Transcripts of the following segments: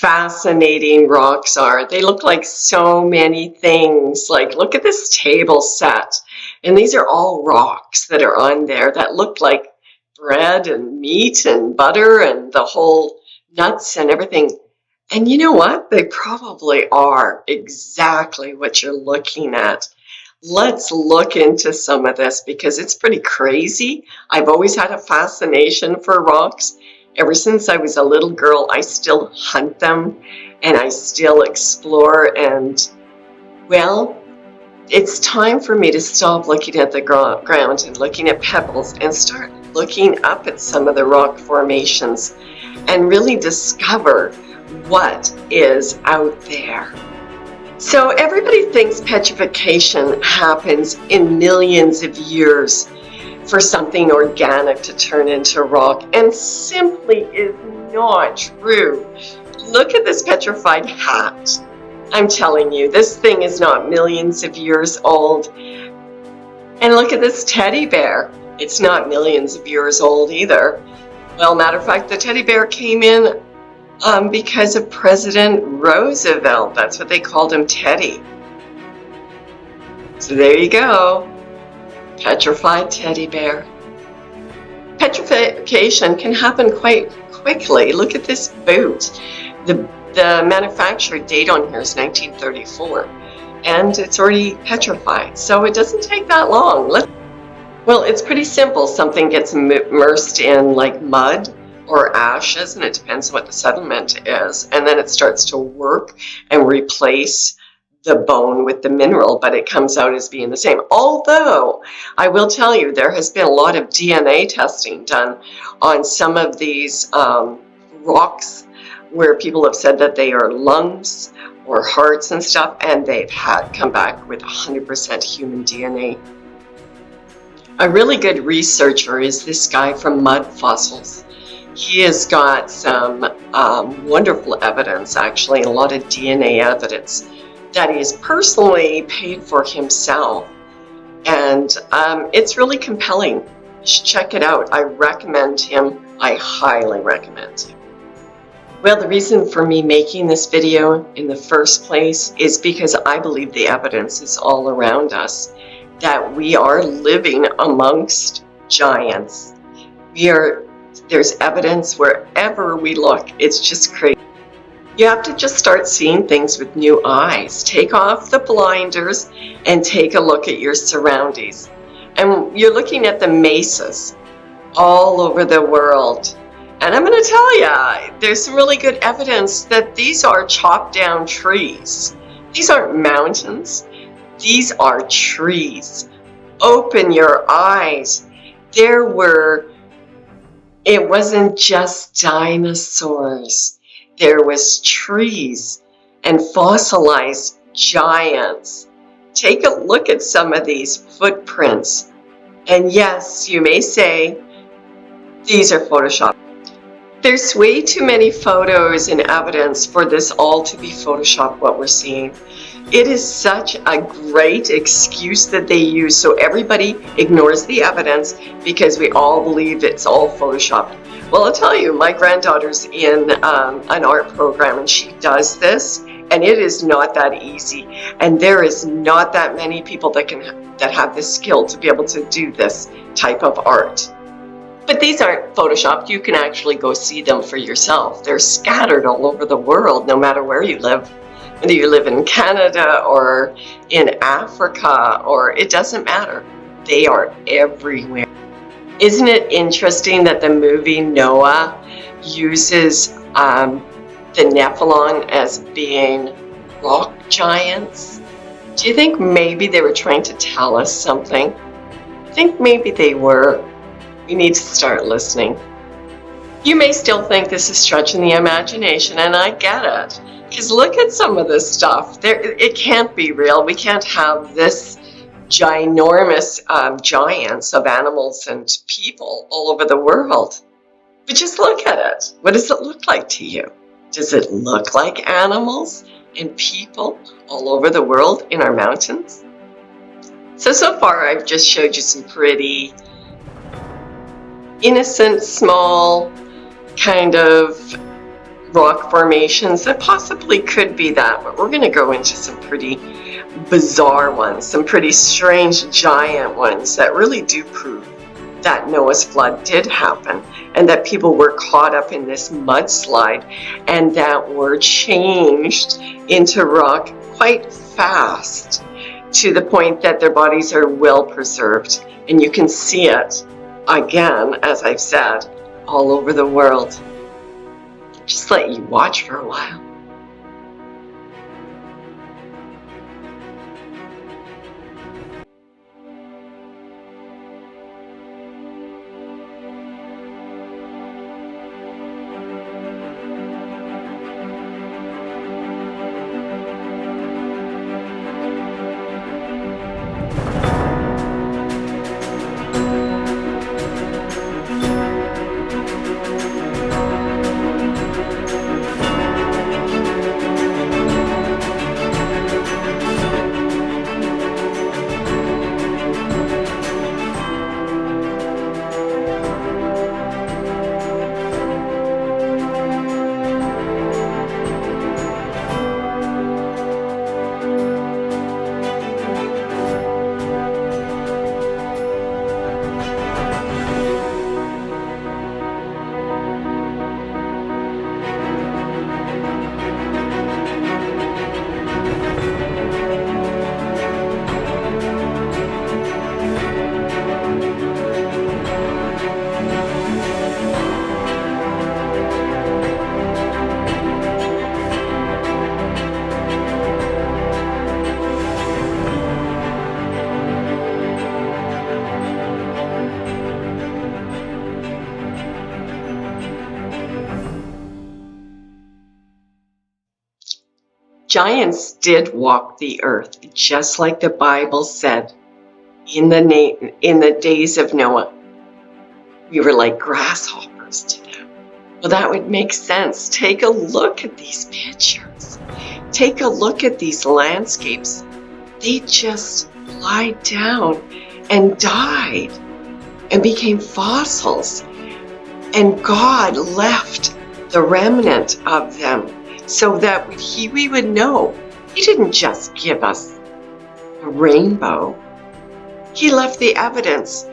fascinating rocks are. They look like so many things. Like, look at this table set. And these are all rocks that are on there that look like bread and meat and butter and the whole nuts and everything. And you know what? They probably are exactly what you're looking at. Let's look into some of this because it's pretty crazy. I've always had a fascination for rocks. Ever since I was a little girl, I still hunt them and I still explore. And, well, it's time for me to stop looking at the ground and looking at pebbles and start looking up at some of the rock formations and really discover what is out there. So everybody thinks petrification happens in millions of years for something organic to turn into rock, and simply is not true. Look at this petrified hat. I'm telling you, this thing is not millions of years old. And look at this teddy bear. It's not millions of years old either. Well, matter of fact, the teddy bear came in because of President Roosevelt. That's what they called him, Teddy. So there you go. Petrified teddy bear. Petrification can happen quite quickly. Look at this boot. The manufacturer date on here is 1934, and it's already petrified. So it doesn't take that long. Well, it's pretty simple. Something gets immersed in like mud or ashes, and it depends on what the sediment is, and then it starts to work and replace the bone with the mineral, but it comes out as being the same. Although I will tell you, there has been a lot of DNA testing done on some of these rocks where people have said that they are lungs or hearts and stuff, and they've had come back with 100% human DNA. A really good researcher is this guy from Mud Fossils. He has got some wonderful evidence, actually, and a lot of DNA evidence that he has personally paid for himself. And it's really compelling. You should check it out. I recommend him. I highly recommend him. Well, the reason for me making this video in the first place is because I believe the evidence is all around us, that we are living amongst giants. There's evidence wherever we look. It's just crazy. You have to just start seeing things with new eyes. Take off the blinders and take a look at your surroundings. And you're looking at the mesas all over the world. And I'm going to tell you, there's some really good evidence that these are chopped down trees. These aren't mountains. These are trees. Open your eyes. It wasn't just dinosaurs. There was trees and fossilized giants. Take a look at some of these footprints. And yes, you may say, these are Photoshopped. There's way too many photos and evidence for this all to be Photoshopped, what we're seeing. It is such a great excuse that they use, so everybody ignores the evidence because we all believe it's all Photoshopped. Well, I'll tell you, my granddaughter's in an art program, and she does this, and it is not that easy. And there is not that many people that have the skill to be able to do this type of art. But these aren't Photoshopped. You can actually go see them for yourself. They're scattered all over the world, no matter where you live. Whether you live in Canada or in Africa, or it doesn't matter. They are everywhere. Isn't it interesting that the movie Noah uses the Nephilim as being rock giants? Do you think maybe they were trying to tell us something? I think maybe they were. We need to start listening. You may still think this is stretching the imagination, and I get it. Because look at some of this stuff. It can't be real. We can't have this ginormous giants of animals and people all over the world. But just look at it. What does it look like to you? Does it look like animals and people all over the world in our mountains? So far I've just showed you some pretty innocent, small, kind of rock formations that possibly could be that, but we're going to go into some pretty bizarre ones, some pretty strange giant ones that really do prove that Noah's flood did happen and that people were caught up in this mudslide and that were changed into rock quite fast to the point that their bodies are well preserved. And you can see it, again, as I've said, all over the world. Just let you watch for a while. Giants did walk the earth, just like the Bible said. In the days of Noah, we were like grasshoppers to them. Well, that would make sense. Take a look at these pictures. Take a look at these landscapes. They just lied down and died and became fossils. And God left the remnant of them so that we would know He didn't just give us a rainbow. He left the evidence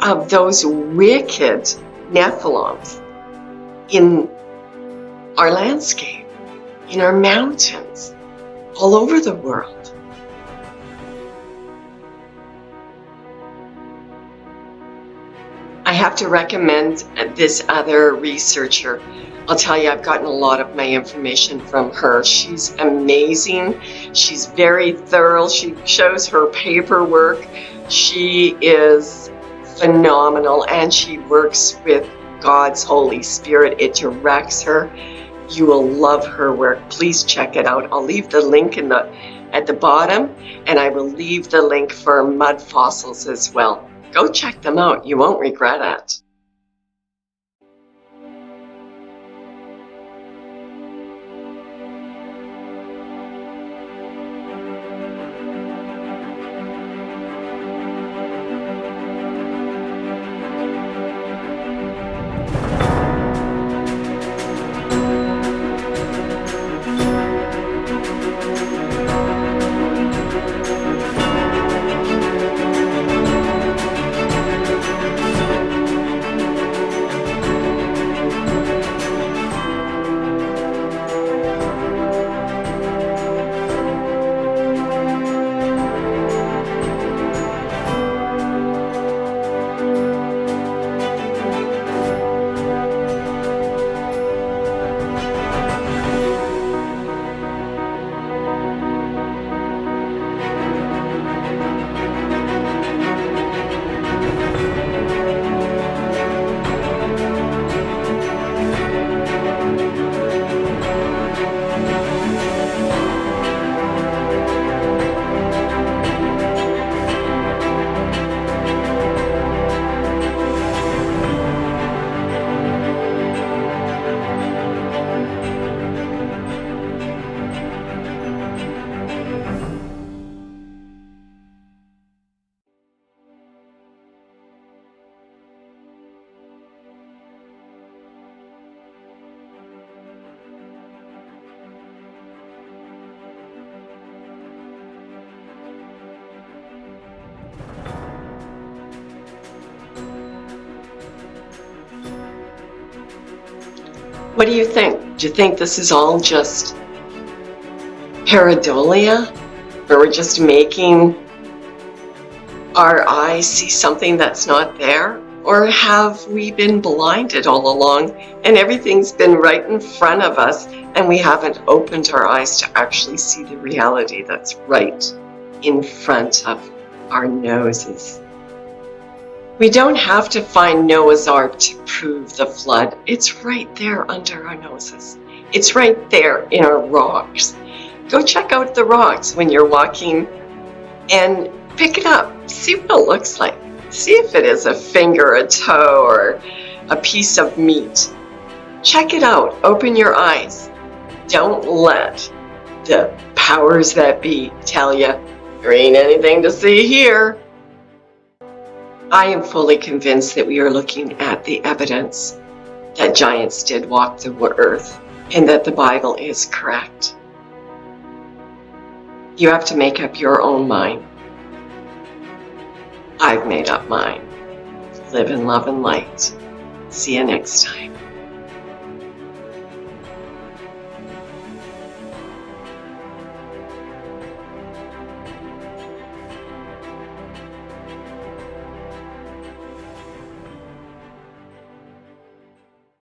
of those wicked Nephilims in our landscape, in our mountains, all over the world. I have to recommend this other researcher. I'll tell you, I've gotten a lot of my information from her. She's amazing. She's very thorough. She shows her paperwork. She is phenomenal, and she works with God's Holy Spirit. It directs her. You will love her work. Please check it out. I'll leave the link at the bottom, and I will leave the link for mud fossils as well. Go check them out. You won't regret it. What do you think? Do you think this is all just pareidolia, where we're just making our eyes see something that's not there? Or have we been blinded all along and everything's been right in front of us and we haven't opened our eyes to actually see the reality that's right in front of our noses? We don't have to find Noah's Ark to prove the flood. It's right there under our noses. It's right there in our rocks. Go check out the rocks when you're walking and pick it up. See what it looks like. See if it is a finger, a toe, or a piece of meat. Check it out. Open your eyes. Don't let the powers that be tell you there ain't anything to see here. I am fully convinced that we are looking at the evidence that giants did walk the earth and that the Bible is correct. You have to make up your own mind. I've made up mine. Live in love and light. See you next time.